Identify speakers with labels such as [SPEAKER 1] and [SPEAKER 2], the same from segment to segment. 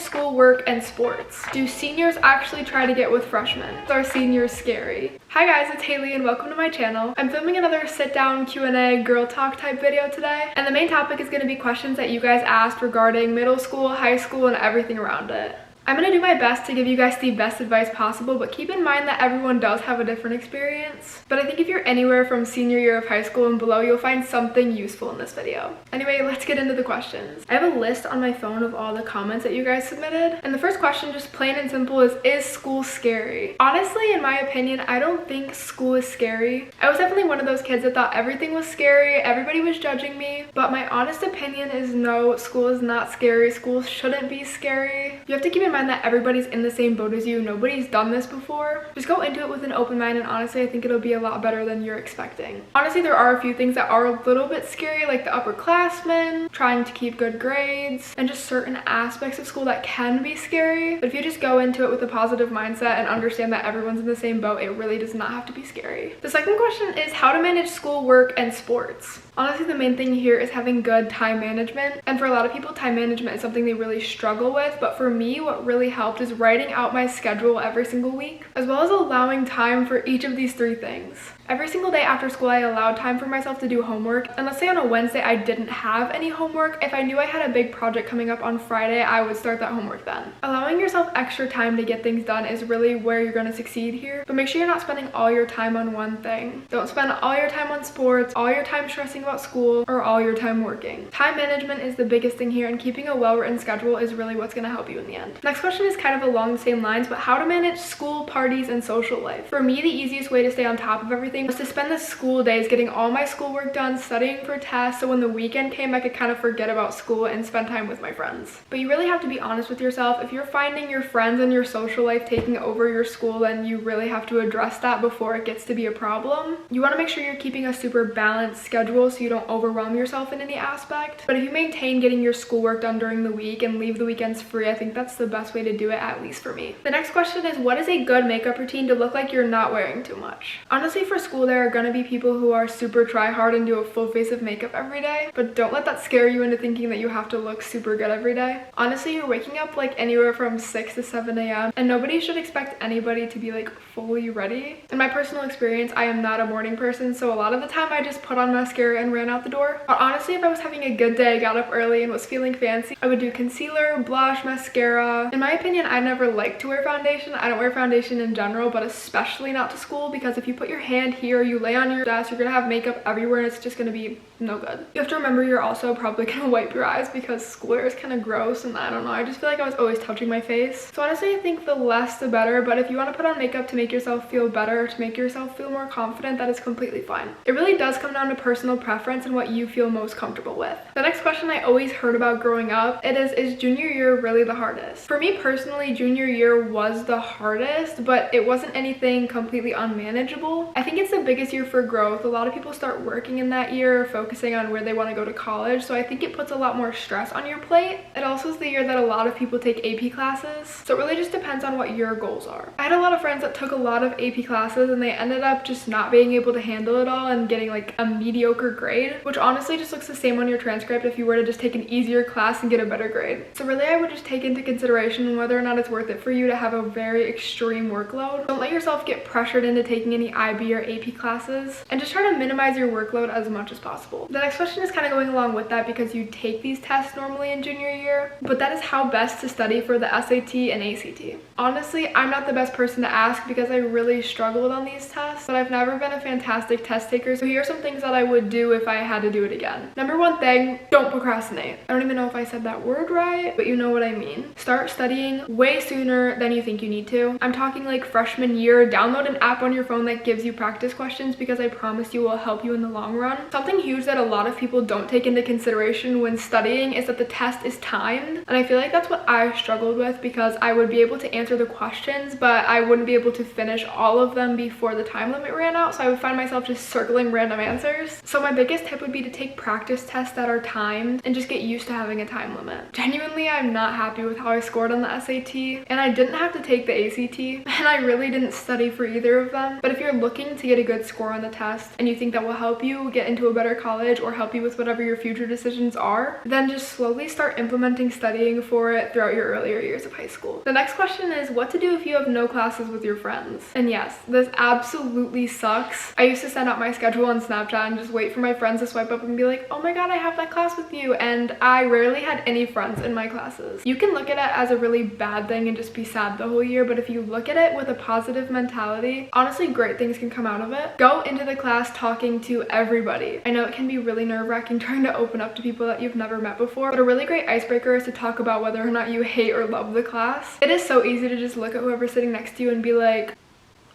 [SPEAKER 1] schoolwork and sports? Do seniors actually try to get with freshmen? Are seniors scary? Hi guys, it's Haley and welcome to my channel. I'm filming another sit-down Q&A girl talk type video today, and the main topic is going to be questions that you guys asked regarding middle school, high school, and everything around it. I'm going to do my best to give you guys the best advice possible, but keep in mind that everyone does have a different experience. But I think if you're anywhere from senior year of high school and below, you'll find something useful in this video. Anyway, let's get into the questions. I have a list on my phone of all the comments that you guys submitted. And the first question, just plain and simple, is school scary? Honestly, in my opinion, I don't think school is scary. I was definitely one of those kids that thought everything was scary, everybody was judging me. But my honest opinion is no, school is not scary. School shouldn't be scary. You have to keep in mind that everybody's in the same boat as you. Nobody's done this before. Just go into it with an open mind, and honestly I think it'll be a lot better than you're expecting. Honestly, there are a few things that are a little bit scary, like the upperclassmen, trying to keep good grades, and just certain aspects of school that can be scary. But if you just go into it with a positive mindset and understand that everyone's in the same boat, it really does not have to be scary. The second question is how to manage school, work, and sports. Honestly, the main thing here is having good time management. And for a lot of people, time management is something they really struggle with. But for me, what really helped is writing out my schedule every single week, as well as allowing time for each of these three things. Every single day after school, I allowed time for myself to do homework. And let's say on a Wednesday, I didn't have any homework. If I knew I had a big project coming up on Friday, I would start that homework then. Allowing yourself extra time to get things done is really where you're going to succeed here. But make sure you're not spending all your time on one thing. Don't spend all your time on sports, all your time stressing about school, or all your time working. Time management is the biggest thing here, and keeping a well-written schedule is really what's going to help you in the end. Next question is kind of along the same lines, but how to manage school, parties, and social life. For me, the easiest way to stay on top of everything was to spend the school days getting all my schoolwork done, studying for tests, so when the weekend came, I could kind of forget about school and spend time with my friends. But you really have to be honest with yourself. If you're finding your friends and your social life taking over your school, then you really have to address that before it gets to be a problem. You want to make sure you're keeping a super balanced schedule so you don't overwhelm yourself in any aspect. But if you maintain getting your schoolwork done during the week and leave the weekends free, I think that's the best way to do it, at least for me. The next question is, what is a good makeup routine to look like you're not wearing too much? Honestly, for school, there are going to be people who are super try hard and do a full face of makeup every day, but don't let that scare you into thinking that you have to look super good every day. Honestly, you're waking up like anywhere from 6 to 7 a.m. and nobody should expect anybody to be like fully ready. In my personal experience, I am not a morning person, so a lot of the time I just put on mascara and ran out the door. But honestly, if I was having a good day, got up early and was feeling fancy, I would do concealer, blush, mascara. In my opinion, I never like to wear foundation. I don't wear foundation in general, but especially not to school, because if you put your hand here, you lay on your desk, you're gonna have makeup everywhere and it's just gonna be no good. You have to remember you're also probably gonna wipe your eyes because school wear is kind of gross, and I don't know, I just feel like I was always touching my face. So honestly, I think the less the better, but if you want to put on makeup to make yourself feel better, to make yourself feel more confident, that is completely fine. It really does come down to personal preference and what you feel most comfortable with. The next question I always heard about growing up, is junior year really the hardest? For me personally, junior year was the hardest, but it wasn't anything completely unmanageable. I think it's the biggest year for growth. A lot of people start working in that year, focusing on where they want to go to college, so I think it puts a lot more stress on your plate. It also is the year that a lot of people take AP classes, so it really just depends on what your goals are. I had a lot of friends that took a lot of AP classes and they ended up just not being able to handle it all and getting like a mediocre grade, which honestly just looks the same on your transcript if you were to just take an easier class and get a better grade. So really, I would just take into consideration whether or not it's worth it for you to have a very extreme workload. Don't let yourself get pressured into taking any IB or AP classes, and just try to minimize your workload as much as possible. The next question is kind of going along with that because you take these tests normally in junior year, but that is how best to study for the SAT and ACT. Honestly, I'm not the best person to ask because I really struggled on these tests, but I've never been a fantastic test taker, so here are some things that I would do if I had to do it again. Number one thing, don't procrastinate. I don't even know if I said that word right, but you know what I mean. Start studying way sooner than you think you need to. I'm talking like freshman year. Download an app on your phone that gives you practice questions, because I promise you will help you in the long run. Something huge that a lot of people don't take into consideration when studying is that the test is timed, and I feel like that's what I struggled with, because I would be able to answer the questions but I wouldn't be able to finish all of them before the time limit ran out, so I would find myself just circling random answers. So my biggest tip would be to take practice tests that are timed and just get used to having a time limit. Genuinely, I'm not happy with how I scored on the SAT, and I didn't have to take the ACT, and I really didn't study for either of them. But if you're looking to get a good score on the test and you think that will help you get into a better college or help you with whatever your future decisions are, then just slowly start implementing studying for it throughout your earlier years of high school. The next question is what to do if you have no classes with your friends. And yes, this absolutely sucks. I used to send out my schedule on Snapchat and just wait for my friends to swipe up and be like, oh my god, I have that class with you, and I rarely had any friends in my classes. You can look at it as a really bad thing and just be sad the whole year, but if you look at it with a positive mentality, honestly great things can come out of it. Go into the class talking to everybody. I know it can be really nerve-wracking trying to open up to people that you've never met before, but a really great icebreaker is to talk about whether or not you hate or love the class. It is so easy to just look at whoever's sitting next to you and be like,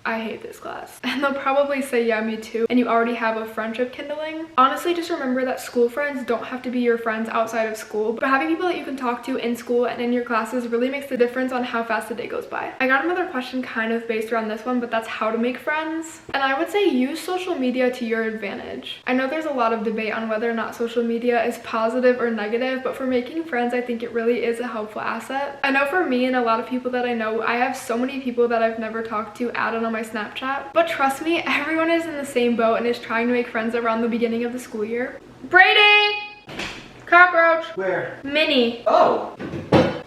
[SPEAKER 1] I hate this class. And they'll probably say, yeah, me too. And you already have a friendship kindling. Honestly, just remember that school friends don't have to be your friends outside of school, but having people that you can talk to in school and in your classes really makes the difference on how fast the day goes by. I got another question kind of based around this one, but that's how to make friends. And I would say use social media to your advantage. I know there's a lot of debate on whether or not social media is positive or negative, but for making friends, I think it really is a helpful asset. I know for me and a lot of people that I know, I have so many people that I've never talked to added on my Snapchat, but trust me, everyone is in the same boat and is trying to make friends around the beginning of the school year. Brady! Cockroach!
[SPEAKER 2] Where?
[SPEAKER 1] Minnie.
[SPEAKER 2] Oh!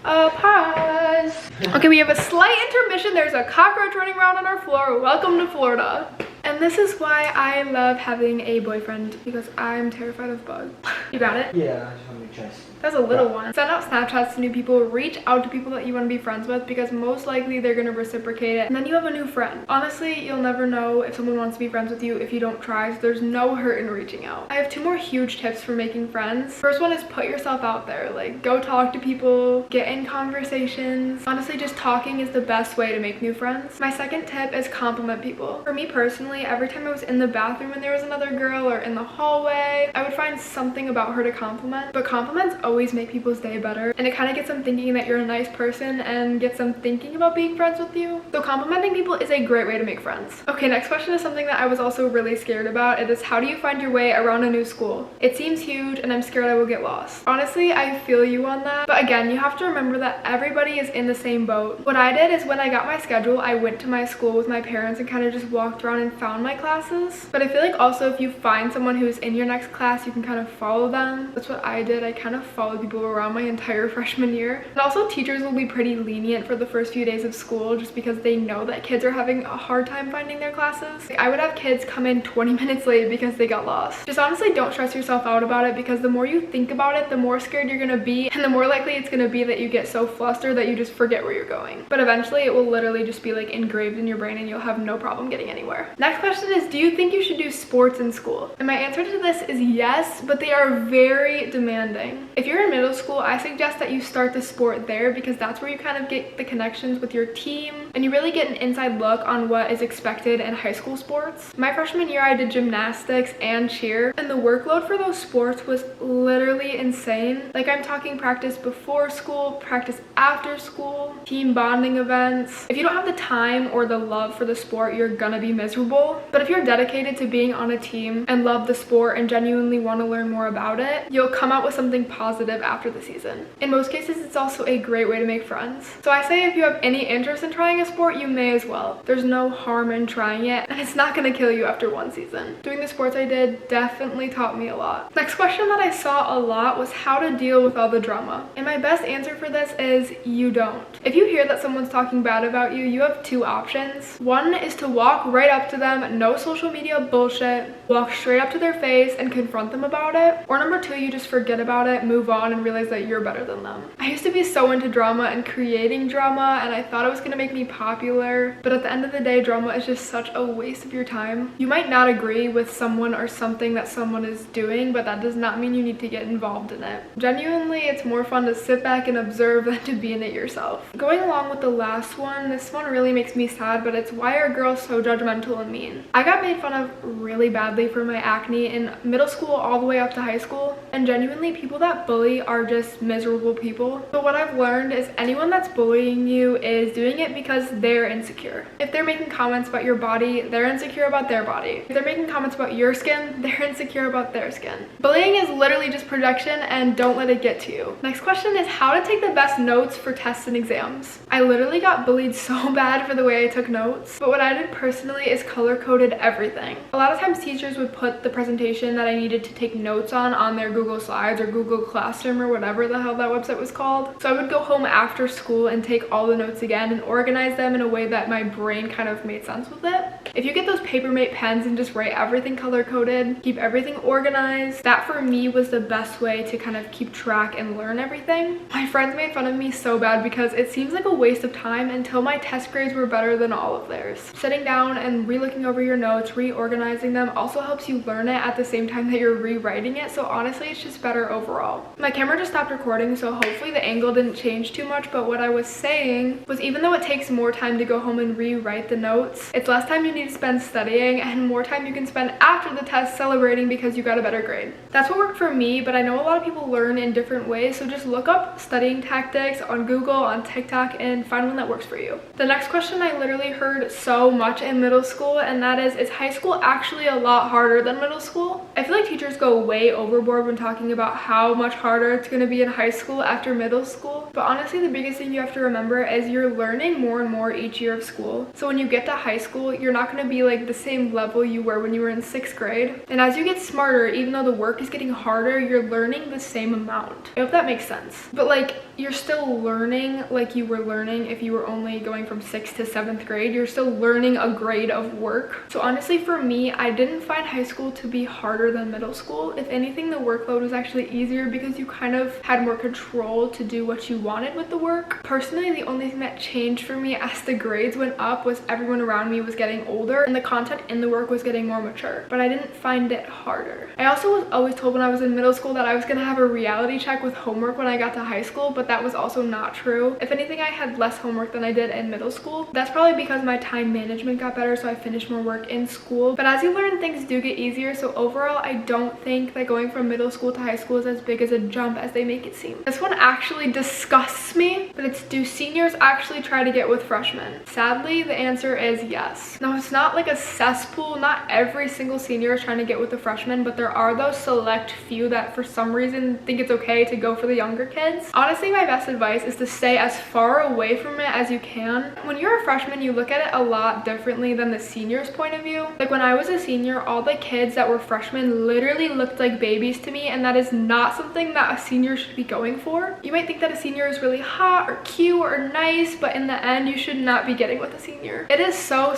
[SPEAKER 1] Pause. Okay, we have a slight intermission. There's a cockroach running around on our floor. Welcome to Florida. And this is why I love having a boyfriend, because I'm terrified of bugs. You got it?
[SPEAKER 2] Yeah, I just want to try some.
[SPEAKER 1] That's a little one. Send out Snapchats to new people, reach out to people that you want to be friends with, because most likely they're going to reciprocate it, and then you have a new friend. Honestly, you'll never know if someone wants to be friends with you if you don't try, so there's no hurt in reaching out. I have 2 more huge tips for making friends. First one is put yourself out there. Like, go talk to people, get in conversations. Honestly, just talking is the best way to make new friends. My second tip is compliment people. For me personally, every time I was in the bathroom and there was another girl, or in the hallway, I would find something about her to compliment. But compliments always make people's day better, and it kind of gets them thinking that you're a nice person and gets them thinking about being friends with you. So complimenting people is a great way to make friends. Okay, next question is something that I was also really scared about. It is, how do you find your way around a new school? It seems huge and I'm scared I will get lost. Honestly, I feel you on that, but again, you have to remember that everybody is in the same boat. What I did is when I got my schedule, I went to my school with my parents and kind of just walked around and found my classes. But I feel like also if you find someone who's in your next class, you can kind of follow them. That's what I did. I kind of followed people around my entire freshman year. And also teachers will be pretty lenient for the first few days of school just because they know that kids are having a hard time finding their classes. Like, I would have kids come in 20 minutes late because they got lost. Just honestly don't stress yourself out about it, because the more you think about it, the more scared you're gonna be, and the more likely it's gonna be that you get so flustered that you just forget where you're going. But eventually it will literally just be like engraved in your brain and you'll have no problem getting anywhere. Next question is, do you think you should do sports in school? And my answer to this is yes, but they are very demanding. If you're in middle school, I suggest that you start the sport there, because that's where you kind of get the connections with your team and you really get an inside look on what is expected in high school sports. My freshman year, I did gymnastics and cheer, and the workload for those sports was literally insane. Like, I'm talking practice before school, practice after school, team bonding events. If you don't have the time or the love for the sport, you're gonna be miserable. But if you're dedicated to being on a team and love the sport and genuinely want to learn more about it, you'll come out with something positive after the season. In most cases, it's also a great way to make friends. So I say if you have any interest in trying a sport, you may as well. There's no harm in trying it, and it's not gonna kill you after one season. Doing the sports I did definitely taught me a lot. Next question that I saw a lot was how to deal with all the drama. And my best answer for this is you don't. If you hear that someone's talking bad about you, you have 2 options. One is to walk right up to them, no social media bullshit, walk straight up to their face and confront them about it. Or number 2, you just forget about it, move on, and realize that you're better than them. I used to be so into drama and creating drama, and I thought it was gonna make me popular, but at the end of the day, drama is just such a waste of your time. You might not agree with someone or something that someone is doing, but that does not mean you need to get involved in it. Genuinely, it's more fun to sit back and observe than to be in it yourself. Going along with the last one, this one really makes me sad, but it's, why are girls so judgmental and mean? I got made fun of really badly for my acne in middle school all the way up to high school. and genuinely people that bully are just miserable people. But what I've learned is anyone that's bullying you is doing it because they're insecure. If they're making comments about your body, they're insecure about their body. If they're making comments about your skin, they're insecure about their skin. Bullying is literally just projection, and don't let it get to you. Next question is how to take the best notes for tests and exams. I literally got bullied so bad for the way I took notes, but what I did personally is color-coded everything. A lot of times teachers would put the presentation that I needed to take notes on their Google Slides or Google Classroom or whatever the hell that website was called. So I would go home after school and take all the notes again and organize them in a way that my brain kind of made sense with it. If you get those Papermate pens and just write everything color-coded, keep everything organized, that for me was the best way to kind of keep track and learn everything. My friends made fun of me so bad because it seems like a waste of time until my test grades were better than all of theirs. Sitting down and re-looking over your notes, reorganizing them also helps you learn it at the same time that you're rewriting it, so honestly it's just better overall. My camera just stopped recording, so hopefully the angle didn't change too much, but what I was saying was even though it takes more time to go home and rewrite the notes, it's less time you need to spend studying and more time you can spend after the test celebrating because you got a better grade. That's what worked for me, but I know a lot of people learn in different ways, so just look up studying tactics on Google, on TikTok, and find one that works for you. The next question I literally heard so much in middle school, and that is high school actually a lot harder than middle school? I feel like teachers go way overboard when talking about how much harder it's going to be in high school after middle school, but honestly the biggest thing you have to remember is you're learning more and more each year of school. So when you get to high school, you're not going to be like the same level you were when you were in 6th grade, and as you get smarter, even though the work is getting harder, you're learning the same amount. I hope that makes sense. But like, you're still learning like you were learning if you were only going from 6th to 7th grade. You're still learning a grade of work. So honestly for me, I didn't find high school to be harder than middle school. If anything, the workload was actually easier because you kind of had more control to do what you wanted with the work. Personally, the only thing that changed for me as the grades went up was everyone around me was getting older and the content in the work was getting more mature, but I didn't find it harder. I also was always told when I was in middle school that I was gonna have a reality check with homework when I got to high school, but that was also not true. If anything, I had less homework than I did in middle school. That's probably because my time management got better, so I finished more work in school. But as you learn, things do get easier, so overall, I don't think that going from middle school to high school is as big as a jump as they make it seem. This one actually disgusts me, but it's, do seniors actually try to get with freshmen? Sadly, the answer is yes. No, it's not like a cesspool. Not every single senior is trying to get with the freshmen, but there are those select few that for some reason think it's okay to go for the younger kids. Honestly, my best advice is to stay as far away from it as you can. When you're a freshman, you look at it a lot differently than the senior's point of view. Like when I was a senior, all the kids that were freshmen literally looked like babies to me, and that is not something that a senior should be going for. You might think that a senior is really hot or cute or nice, but in the end, you should not be getting with a senior. It is so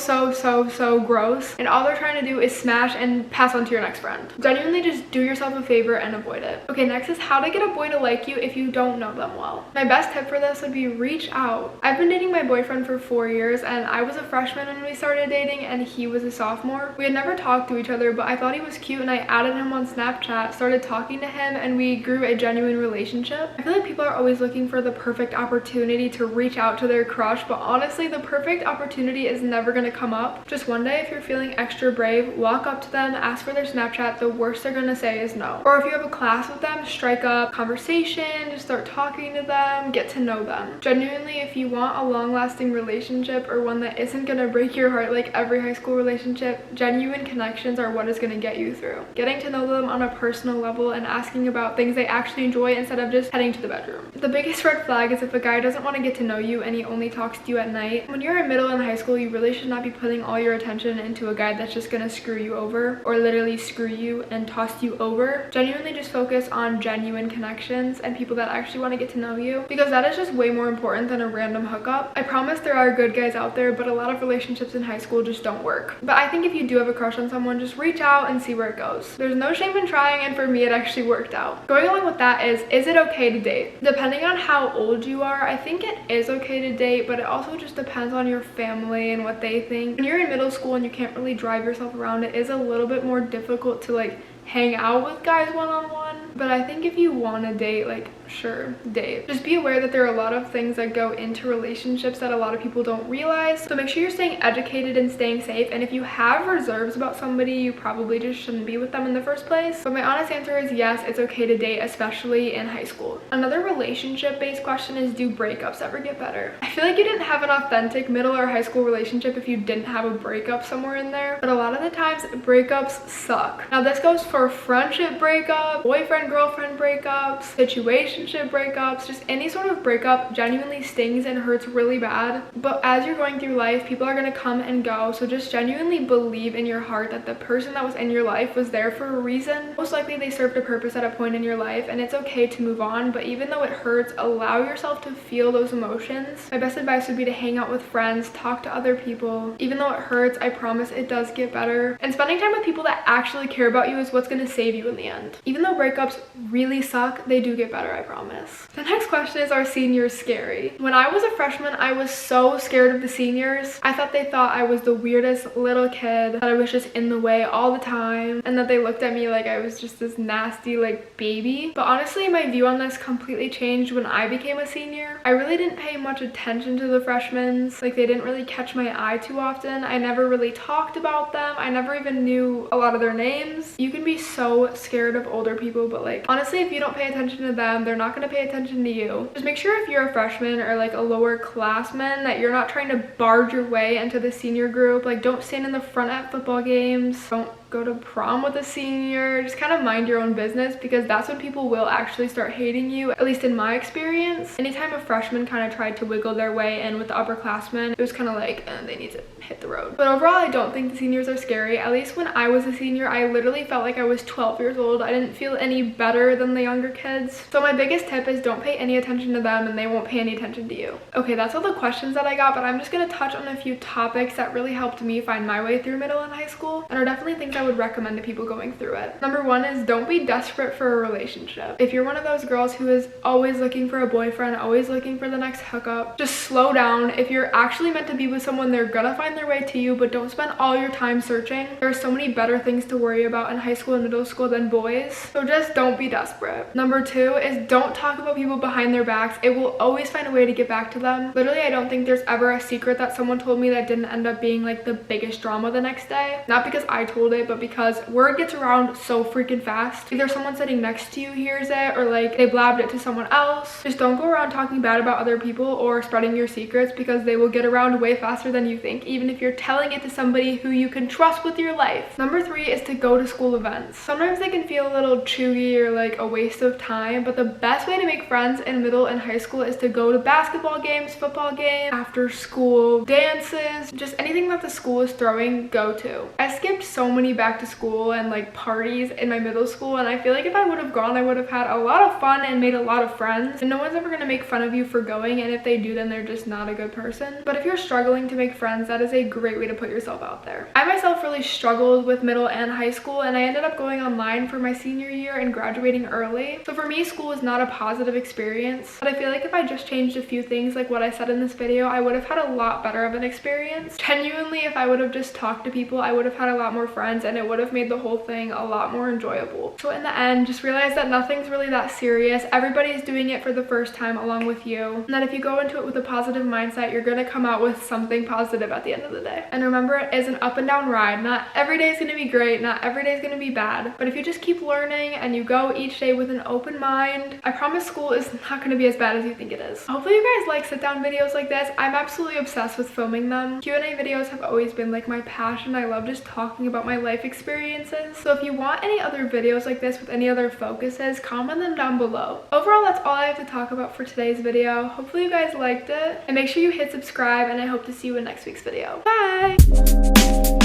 [SPEAKER 1] gross, and all they're trying to do is smash and pass on to your next friend. Genuinely just do yourself a favor and avoid it. Okay, next is how to get a boy to like you if you don't know them well. My best tip for this would be reach out. I've been dating my boyfriend for 4 years, and I was a freshman when we started dating and he was a sophomore. We had never talked to each other, but I thought he was cute and I added him on Snapchat, started talking to him, and we grew a genuine relationship. I feel like people are always looking for the perfect opportunity to reach out to their crush, but honestly, the perfect opportunity is never gonna come up. Just one day, if you're feeling extra brave, walk up to them, ask for their Snapchat. The worst they're gonna say is no. Or if you have a class with them, strike up conversation, just start talking to them, get to know them. Genuinely, if you want a long-lasting relationship or one that isn't gonna break your heart like every high school relationship, genuine connections are what is gonna get you through. Getting to know them on a personal level and asking about things they actually enjoy instead of just heading to the bedroom. The biggest red flag is if a guy doesn't want to get to know you and he only talks to you at night. When you're in middle and high school, you really should not be putting all your attention into a guy that's just gonna screw you over or literally screw you and toss you over. Genuinely just focus on genuine connections and people that actually want to get to know you, because that is just way more important than a random hookup. I promise there are good guys out there, but a lot of relationships in high school just don't work. But I think if you do have a crush on someone, just reach out and see where it goes. There's no shame in trying, and for me it actually worked out. Going along with that is it okay to date? Depending on how old you are, I think it is okay to date, but it also just depends on your family and what they think. When you're in middle school and you can't really drive yourself around, it is a little bit more difficult to like hang out with guys one-on-one. But I think if you want to date, like, Sure, date. Just be aware that there are a lot of things that go into relationships that a lot of people don't realize. So make sure you're staying educated and staying safe. And if you have reserves about somebody, you probably just shouldn't be with them in the first place. But my honest answer is yes, it's okay to date, especially in high school. Another relationship-based question is, do breakups ever get better? I feel like you didn't have an authentic middle or high school relationship if you didn't have a breakup somewhere in there. But a lot of the times, breakups suck. Now this goes for friendship breakup, boyfriend-girlfriend breakups, situationship breakups, just any sort of breakup genuinely stings and hurts really bad. But as you're going through life, people are gonna come and go. So just genuinely believe in your heart that the person that was in your life was there for a reason. Most likely they served a purpose at a point in your life, and it's okay to move on. But even though it hurts, allow yourself to feel those emotions. My best advice would be to hang out with friends, talk to other people. Even though it hurts, I promise it does get better. And spending time with people that actually care about you is what's gonna save you in the end. Even though breakups really suck, they do get better, I promise. The next question is, are seniors scary? When I was a freshman, I was so scared of the seniors. I thought they thought I was the weirdest little kid, that I was just in the way all the time, and that they looked at me like I was just this nasty like baby. But honestly, my view on this completely changed when I became a senior. I really didn't pay much attention to the freshmen. Like, they didn't really catch my eye too often. I never really talked about them. I never even knew a lot of their names. You can be so scared of older people, but like honestly, if you don't pay attention to them, they're not going to pay attention to you. Just make sure if you're a freshman or like a lower classman that you're not trying to barge your way into the senior group. Like, don't stand in the front at football games. Don't go to prom with a senior. Just kind of mind your own business, because that's when people will actually start hating you, at least in my experience. Anytime a freshman kind of tried to wiggle their way in with the upperclassmen, it was kind of like, they need to hit the road. But overall, I don't think the seniors are scary. At least when I was a senior, I literally felt like I was 12 years old. I didn't feel any better than the younger kids. So my biggest tip is don't pay any attention to them, and they won't pay any attention to you. Okay, that's all the questions that I got, but I'm just gonna touch on a few topics that really helped me find my way through middle and high school, and are definitely things I would recommend to people going through it. Number one is, don't be desperate for a relationship. If you're one of those girls who is always looking for a boyfriend, always looking for the next hookup, just slow down. If you're actually meant to be with someone, they're gonna find their way to you, but don't spend all your time searching. There are so many better things to worry about in high school and middle school than boys, so just don't be desperate. Number two is, don't talk about people behind their backs. It will always find a way to get back to them. Literally, I don't think there's ever a secret that someone told me that didn't end up being like the biggest drama the next day. Not because I told it, but because word gets around so freaking fast. Either someone sitting next to you hears it, or like they blabbed it to someone else. Just don't go around talking bad about other people or spreading your secrets, because they will get around way faster than you think, even if you're telling it to somebody who you can trust with your life. Number three is to go to school events. Sometimes they can feel a little chewy or like a waste of time, but the best way to make friends in middle and high school is to go to basketball games, football games, after school dances, just anything that the school is throwing, go to. I skipped so many back to school and like parties in my middle school, and I feel like if I would have gone, I would have had a lot of fun and made a lot of friends, and no one's ever gonna make fun of you for going, and if they do, then they're just not a good person. But if you're struggling to make friends, that is a great way to put yourself out there. I myself really struggled with middle and high school, and I ended up going online for my senior year and graduating early. So for me, school was not a positive experience, but I feel like if I just changed a few things like what I said in this video, I would have had a lot better of an experience. Genuinely, if I would have just talked to people, I would have had a lot more friends, and it would have made the whole thing a lot more enjoyable. So in the end, just realize that nothing's really that serious. Everybody's doing it for the first time along with you, and that if you go into it with a positive mindset, you're gonna come out with something positive at the end of the day. And remember, it is an up and down ride. Not every day is gonna be great, not every day is gonna be bad, but if you just keep learning and you go each day with an open mind, I promise school is not gonna be as bad as you think it is. Hopefully you guys like sit down videos like this. I'm absolutely obsessed with filming them. Q&A videos have always been like my passion. I love just talking about my life experiences. So if you want any other videos like this with any other focuses, comment them down below. Overall, that's all I have to talk about for today's video. Hopefully you guys liked it, and make sure you hit subscribe, and I hope to see you in next week's video. Bye!